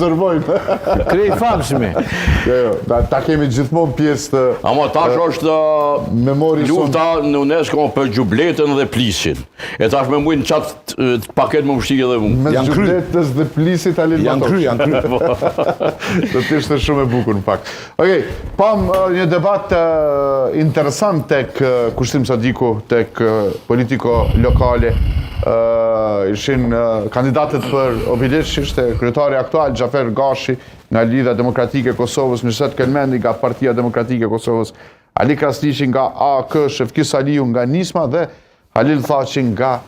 rezervojmë. Krej famshmi. Jo, ta kemi gjithmonë pjesë të... Ama tash është lufta në UNESCO për gjubletën dhe plisin. E tash me mujnë qatë paket më vështirë edhe mund. Mes gjubletës dhe plisit Halil Batosh. Janë kry. Do të ishte shumë e bukur në fakt. Okej, pam një debat interesant tek Kushtim Sadiku, tek politiko lokale. Ishin kandidatët për Obiliç, ishte kryetari aktual Xhafer Gashi nga Lidhja Demokratike e Kosovës, Mirsad Kelmendi nga Partia Demokratike e Kosovës, Ali Krasniqi nga AK, Shefkis Aliu nga Nisma dhe Halil Thaçi nga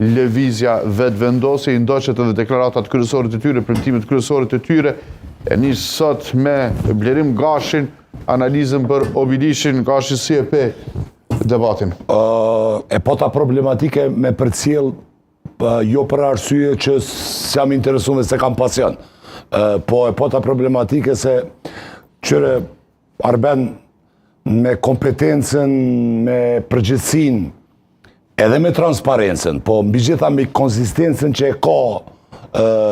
Lëvizja Vetëvendosje. I ndoqet edhe deklaratat kryesore të tyre, premtimet kryesore të tyre. E nis sot me Blerim Gashin, analizën për Obiliçin. Gashi, si e pe debatin? E pota problematike me përcjell jo për arsye që s'jam interesuar se kam pasion, po e pota problematike se qyre arben me kompetencën, me përgjithsinë, edhe me transparencën, po mbi gjitha me konsistencën që e ka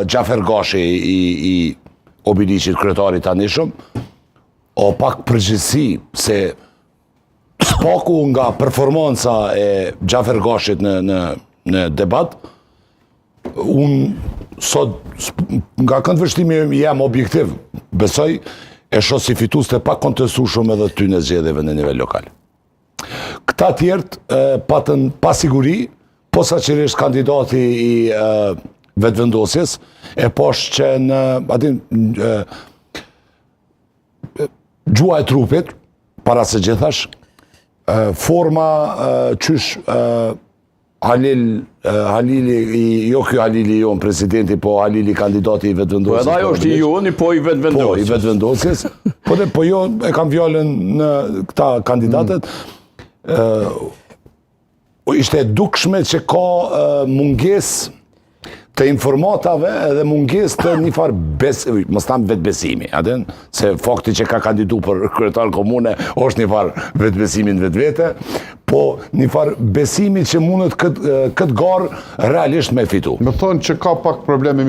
Xhafer Gashi i Obiliçit, kryetari tanishëm, o pak përgjithsi se spaku nga performanca e Xhafer Gashit në debat, unë sot, nga këndvështimi jam objektiv, besoj, e shoh si fitues të pa kontestueshëm edhe ty në zgjedhjeve në nivel lokal. Këta tjerët patën pasiguri, posaçërisht kandidati i vetëvendosjes, e poshtë që në gjua e trupit, para se gjithash, forma qysh Halili, jo kjo Halili jonë presidenti, po Halili kandidati i vetëvendosjes. Po edhe ajo është i joni, po i vetëvendosjes. Po i vetëvendosjes. Po jo e kam fjallën në këta kandidatet. Ishte dukshme që ka munges të informatave edhe munges të një farë mos tam vetbesimi, se fakti që ka kandidu për kryetar komune është një farë vetbesimin vetvete, po një farë besimi që mundet këtë garë realisht me fitu. Me thonë që ka pak probleme